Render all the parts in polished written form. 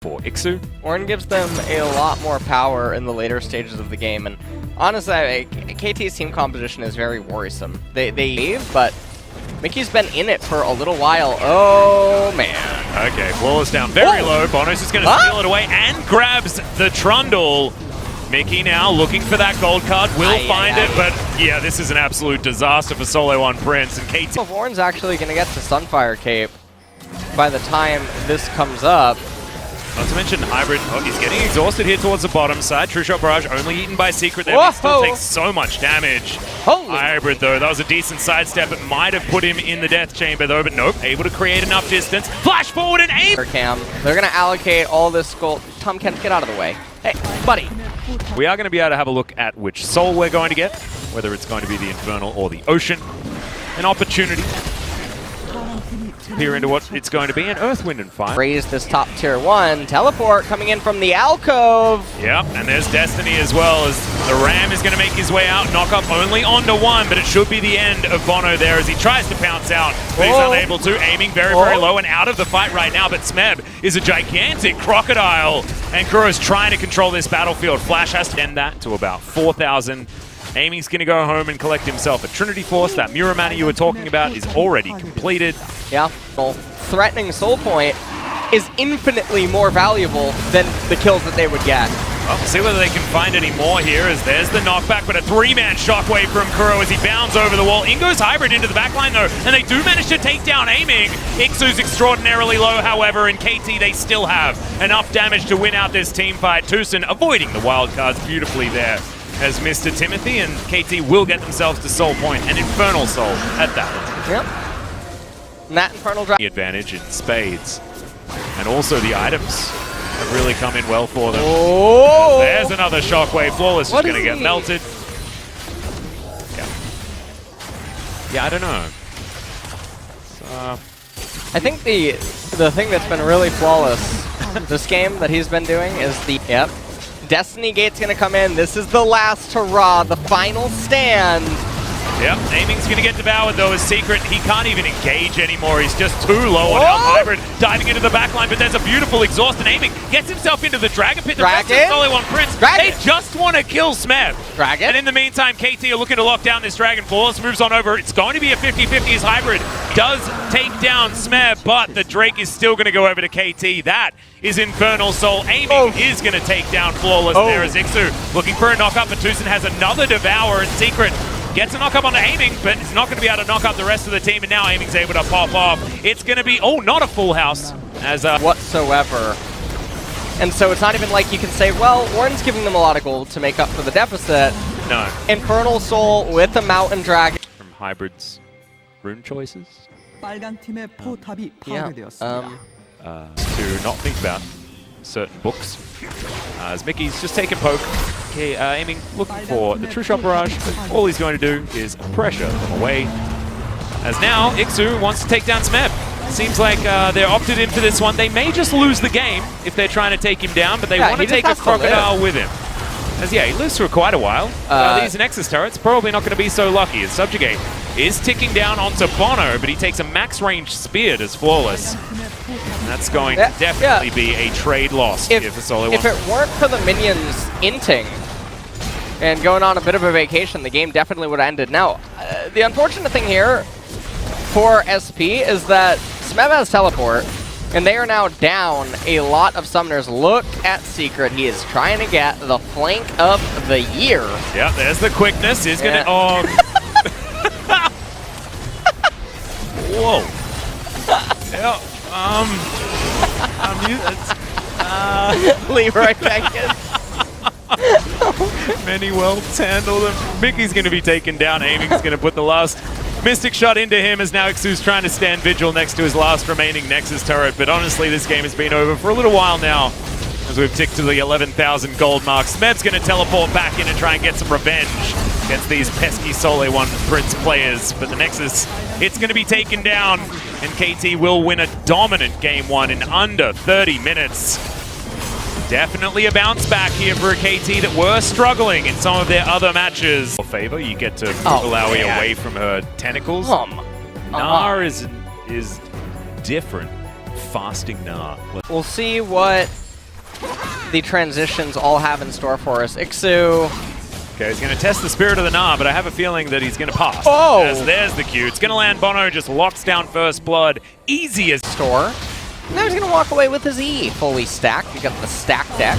for Ixu. Ornn gives them a lot more power in the later stages of the game, and honestly, KT's team composition is very worrisome. They leave, but Mickey's been in it for a little while. Oh, man. Okay, Flawless down very low. Bonos is going to steal it away and grabs the Trundle. Mickey now looking for that gold card, will find it, but yeah, this is an absolute disaster for Solo on Prince, and KT. Ornn's actually going to get the Sunfire Cape by the time this comes up. Not to mention Hybrid, he's getting exhausted here towards the bottom side. True Shot Barrage only eaten by Secret there, but he still takes so much damage. Holy. Hybrid though, that was a decent sidestep. It might have put him in the death chamber though, but nope, able to create enough distance. Flash forward and aim! Cam, they're going to allocate all this gold. Tom Kent, get out of the way. Hey, buddy. We are going to be able to have a look at which soul we're going to get, whether it's going to be the Infernal or the Ocean. An opportunity peer into what it's going to be, an Earth, Wind, and Fire. Raise this top tier 1. Teleport coming in from the alcove. Yep, and there's Destiny as well, as the Ram is going to make his way out. Knock up only onto 1, but it should be the end of Bono there as he tries to pounce out, but he's unable to. Aiming very, very low and out of the fight right now, but Smeb is a gigantic crocodile, and Kuro's trying to control this battlefield. Flash has to end that to about 4,000. Amy's going to go home and collect himself a Trinity Force. That Mirror Mana you were talking about is already completed. Yeah, well, threatening Soul Point is infinitely more valuable than the kills that they would get. Well, we'll see whether they can find any more here, as there's the knockback, but a 3-man shockwave from Kuro as he bounds over the wall. In goes Hybrid into the backline though, and they do manage to take down Aiming. Ixu's extraordinarily low, however, and KT, they still have enough damage to win out this team fight. Tucson avoiding the wildcards beautifully there as Mr. Timothy, and KT will get themselves to Soul Point, and Infernal Soul at that. Yep. And that Infernal Drive. The advantage in spades. And also the items have really come in well for them. Oh! There's another shockwave. Flawless is going to get melted. Yeah, I don't know. I think the thing that's been really flawless this game that he's been doing is the Destiny Gate's gonna come in. This is the last hurrah, the final stand. Yep, Aiming's gonna get devoured though. His Secret, he can't even engage anymore. He's just too low on health. Hybrid diving into the backline, but there's a beautiful exhaust, and Aiming gets himself into the Dragon Pit. The rest is only one Prince. They just want to kill Smeb. Dragon. And in the meantime, KT are looking to lock down this Dragon. Flawless moves on over. It's going to be a 50-50 as Hybrid does take down Smeb, but the Drake is still gonna go over to KT. That is Infernal Soul. Aiming is gonna take down Flawless there as Ixu looking for a knock-up, but Tucson has another Devour, and Secret gets a knock-up onto Aiming, but it's not going to be able to knock up the rest of the team, and now Aiming's able to pop off. It's going to be, not a full house. As whatsoever. And so it's not even like you can say, well, Ornn's giving them a lot of gold to make up for the deficit. No. Infernal Soul with the Mountain Dragon. From Hybrid's rune choices. To not think about certain books. As Mickey's just taking poke. Okay, Aiming, looking for the True Shot Barrage, but all he's going to do is pressure them away. As now, Ixu wants to take down Smeb. Seems like they're opted in for this one. They may just lose the game if they're trying to take him down, but they want to take a crocodile with him. As he lives for quite a while. These Nexus turrets probably not going to be so lucky, as Subjugate is ticking down onto Bono, but he takes a max range spear as Flawless. And that's going to definitely be a trade loss here for Solo. If it weren't for the minions inting and going on a bit of a vacation, the game definitely would have ended. Now, the unfortunate thing here for SP is that Smeb has teleport, and they are now down a lot of summoners. Look at Secret. He is trying to get the flank of the year. Yeah, there's the quickness. He's going to... Whoa. Yeah. Leroy Jenkins. Many well handled him. Mickey's going to be taken down. Aiming's going to put the last Mystic Shot into him, as now Ixu's trying to stand vigil next to his last remaining Nexus turret. But honestly, this game has been over for a little while now, as we've ticked to the 11,000 gold mark. Smeb's going to teleport back in and try and get some revenge against these pesky Solo 1 Prince players. But the Nexus, it's going to be taken down, and KT will win a dominant Game 1 in under 30 minutes. Definitely a bounce back here for a KT that were struggling in some of their other matches. Favor, you get to move Alawi away from her tentacles. Gnar is different. Fasting Gnar. We'll see what the transitions all have in store for us. Ixu. Okay, he's going to test the Spirit of the Gnar, but I have a feeling that he's going to pass. Oh! As there's the Q. It's going to land. Bono just locks down First Blood. Easy as... Store. Now he's going to walk away with his E. Fully stacked. You got the stack deck.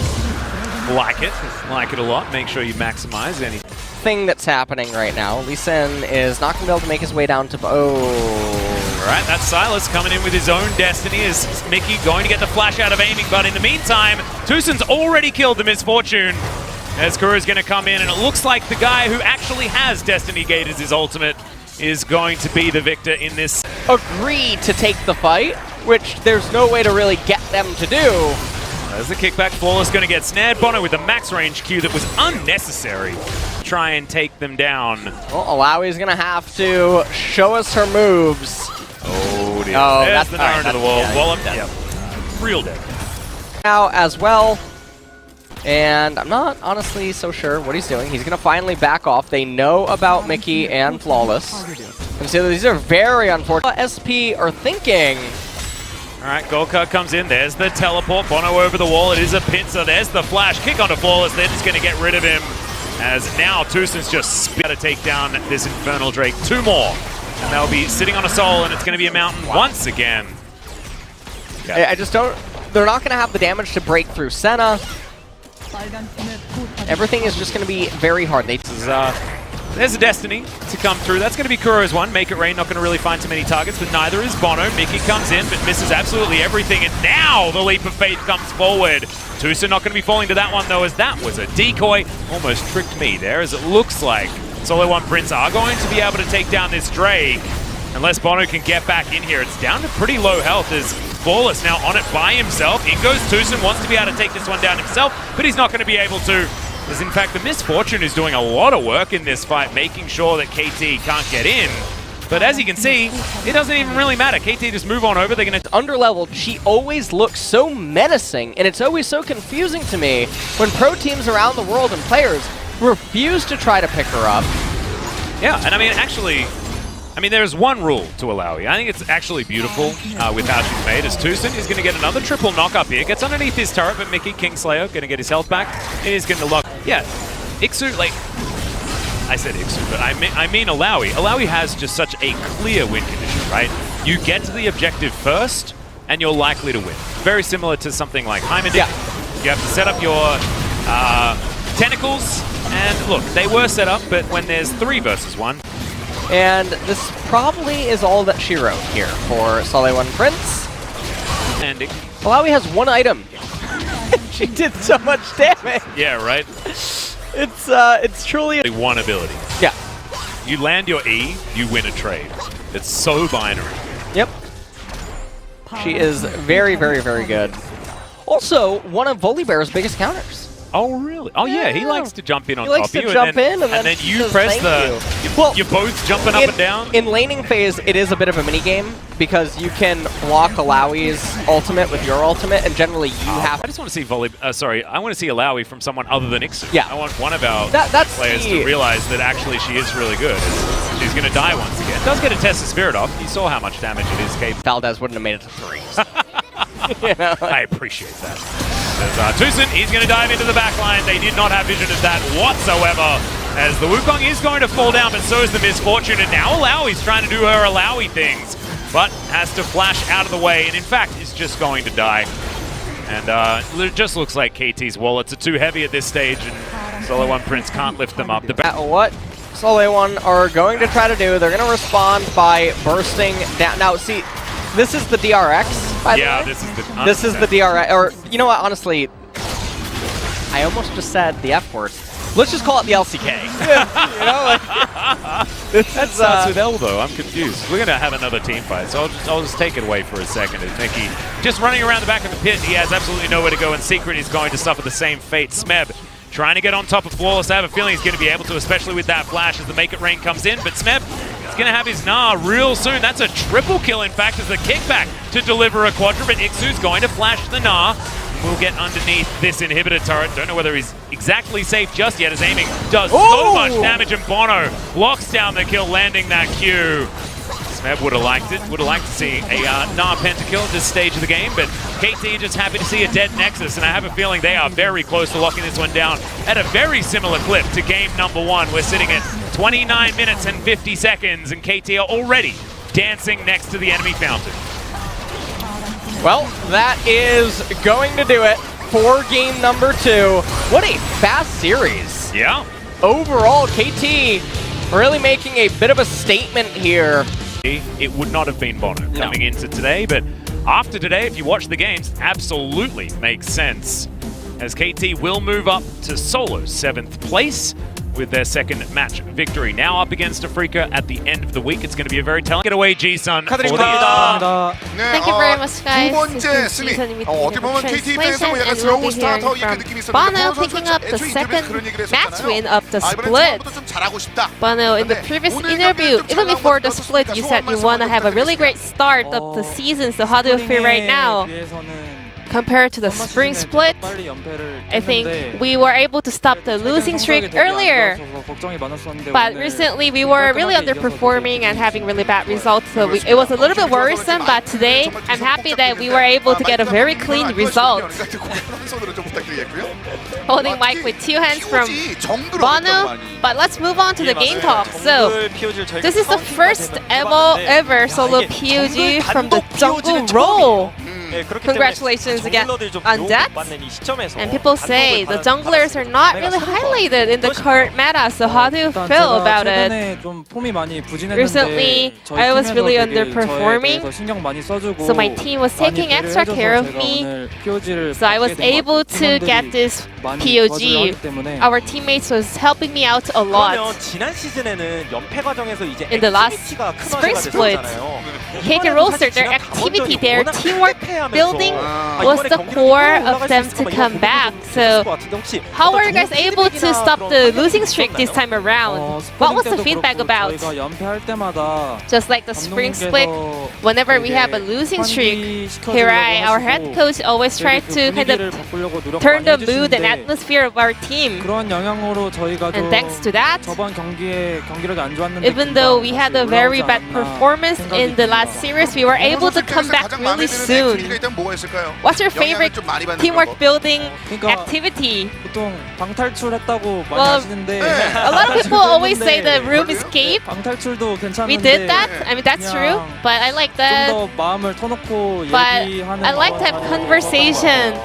Like it. Like it a lot. Make sure you maximize any... Thing that's happening right now. Lee Sin is not going to be able to make his way down to... Oh. All right, that's Silas coming in with his own destiny. Is Mickey going to get the flash out of aiming? But in the meantime, Tucson's already killed the Misfortune. As Kuru's going to come in, and it looks like the guy who actually has Destiny Gate as his ultimate is going to be the victor in this. Agree to take the fight, which there's no way to really get them to do. As the kickback, Flawless going to get snared. Bono with the max range Q that was unnecessary. Try and take them down. Well, Alawi's going to have to show us her moves. Oh dear. Oh, there's that's the Gnar into the wall. yeah, Wallop. dead. Yep. Real dead. Now as well. And I'm not honestly so sure what he's doing. He's going to finally back off. They know about Mickey and Flawless. And so these are very unfortunate. SP are thinking... All right, Golka comes in. There's the teleport. Bono over the wall. It is a pincer. There's the flash. Kick onto Flawless. They're just going to get rid of him. As now Tucson's just to take down this Infernal Drake. 2 more. And they'll be sitting on a soul, and it's going to be a mountain once again. I just don't... They're not going to have the damage to break through Senna. Everything is just going to be very hard. There's a Destiny to come through. That's going to be Kuro's one. Make It Rain, not going to really find too many targets, but neither is Bono. Mickey comes in, but misses absolutely everything, and now the Leap of Faith comes forward. Tucson not going to be falling to that one, though, as that was a decoy. Almost tricked me there, as it looks like Solo One Prince are going to be able to take down this Drake, unless Bono can get back in here. It's down to pretty low health, as Flawless now on it by himself. In goes Tucson, wants to be able to take this one down himself, but he's not going to be able to. As in fact, the Misfortune is doing a lot of work in this fight, making sure that KT can't get in. But as you can see, it doesn't even really matter. KT just move on over. They're going to... Underleveled, she always looks so menacing, and it's always so confusing to me when pro teams around the world and players refuse to try to pick her up. Yeah, and I mean, actually... there's one rule to Alawi. I think it's actually beautiful with how she's made. As Tucson is going to get another triple knock up here. Gets underneath his turret, but Mickey Kingslayer going to get his health back. And he's going to lock... Yeah, Ixu, like... I said Ixu, but I mean Alawi. Alawi has just such a clear win condition, right? You get to the objective first, and you're likely to win. Very similar to something like Heimerdinger. Yeah. You have to set up your tentacles, and look, they were set up, but when there's 3 versus 1... And this probably is all that she wrote here for Solé One Prince. And Alawi has 1 item. She did so much damage. yeah, right? It's truly one ability. Yeah. You land your E, you win a trade. It's so binary. Yep. She is very, very, very good. Also, one of Volibear's biggest counters. Oh, really? Oh, yeah. He likes to jump in on top of you. He likes to jump in, and then you press the... Well, you're both jumping up and down? In laning phase, it is a bit of a mini-game, because you can block Alawi's ultimate with your ultimate, and generally you have... I just want to see I want to see Alawi from someone other than Ixu. Yeah. I want one of our players the... to realize that actually she is really good. She's going to die once again. Does get a test of Spirit off. You saw how much damage it is capable. Valdez wouldn't have made it to 3. You know? I appreciate that. As Tucson, he's going to dive into the back line. They did not have vision of that whatsoever. As the Wukong is going to fall down, but so is the Misfortune. And now Alawi's trying to do her Alawi things, but has to flash out of the way. And in fact, is just going to die. And it just looks like KT's wallets are too heavy at this stage, and Solé One Prince can't lift them up. What Solé One are going to try to do, they're going to respond by bursting down. Now, see, this is the DRX, by the way. Yeah, this is the DRX. Or, you know what, honestly, I almost just said the F word. Let's just call it the LCK. You know, like, that starts with L, though. I'm confused. We're going to have another team fight, so I'll just take it away for a second. As Mickey just running around the back of the pit, he has absolutely nowhere to go. In Secret, he's going to suffer the same fate. Smeb trying to get on top of Flawless. I have a feeling he's going to be able to, especially with that flash as the Make It Rain comes in. But Smeb is going to have his Gnar real soon. That's a triple kill, in fact, as the kickback to deliver a quadra. But Ixu's going to flash the Gnar. We'll get underneath this inhibitor turret. Don't know whether he's exactly safe just yet, as aiming does so much damage, and Bono locks down the kill, landing that Q. Smeb would have liked it. Would have liked to see a Nah pentakill at this stage of the game, but KT just happy to see a dead Nexus, and I have a feeling they are very close to locking this one down at a very similar clip to game number 1. We're sitting at 29 minutes and 50 seconds, and KT are already dancing next to the enemy fountain. Well, that is going to do it for game number 2. What a fast series. Yeah. Overall, KT really making a bit of a statement here. It would not have been Bono coming into today, but after today, if you watch the games, absolutely makes sense. As KT will move up to solo 7th place with their second match victory. Now up against Afrika at the end of the week. It's going to be a very telling. Get away, G-Sun. Thank you very much, guys. This is G-Sun with the translation, and we'll be hearing from Bono picking up the second match win of the split. Bono, in the previous interview, even before the split, you said you want to have a really great start of the season. So how do you feel right now? Compared to the spring split, I think we were able to stop the losing streak earlier. But recently we were really underperforming and having really bad results, so it was a little bit worrisome. But today, I'm happy that we were able to get a very clean result. Holding mic with 2 hands from Bono. But let's move on to the game talk. So, this is the first ever solo POG from the jungle role. Congratulations again on that. And people say the junglers are not really highlighted in the current meta, so how do you feel about it? Recently, I was really underperforming, so my team was taking extra care of me, so I was able to get this POG. Our teammates was helping me out a lot. In the last spring split, KT Roster, their activity, their teamwork building was the core of them to come back. So how were you guys able to stop the losing streak this time around? What was the feedback about? Just like the spring split, whenever we have a losing streak, Hirai, our head coach, always tried to kind of turn the mood and atmosphere of our team. And thanks to that, even though we had a very bad performance in the last series, we were able to come back really soon. What's your favorite teamwork building activity? Well, a lot of people always say the room escape. We did that. I mean, that's true. But I like that. But I like to have conversation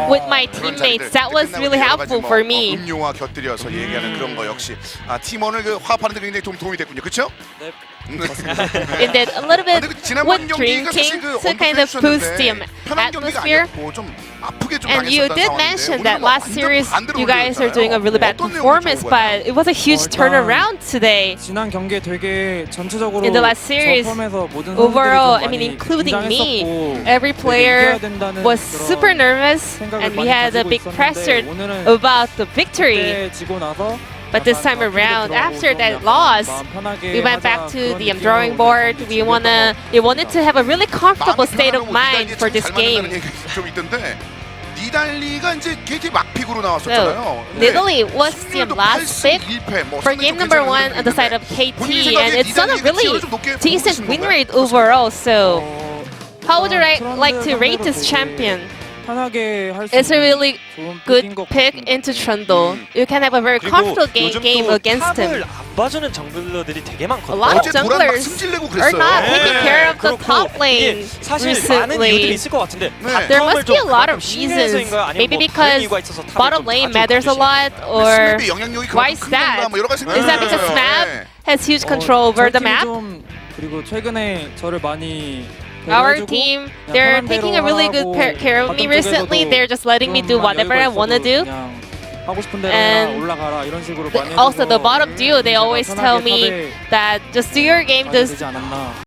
with my teammates. That was really helpful for me. Indeed, a little bit with drinking to kind of boost the atmosphere. And you did mention that last series you guys are doing a really bad performance, but it was a huge turnaround today. In the last series, overall, I mean, including me, every player was super nervous and we had a big pressure about the victory. But this time around, after that loss, we went back to the drawing board. We wanted to have a really comfortable state of mind for this game. So, Nidalee was the last pick for game number 1 on the side of KT, and it's on a really decent win rate overall. So, how would you like to rate this champion? It's a really good pick into Trundle. You can have a very comfortable game against him. A lot of junglers are not taking care of the top lane recently. There must be a lot of reasons. Maybe because bottom lane matters a lot, or why is that? Is that because Smab has huge control over the map? Our team, they're taking a really good care of me recently. They're just letting me do whatever I want to do. And also the bottom duo, they always tell me that just do your game, just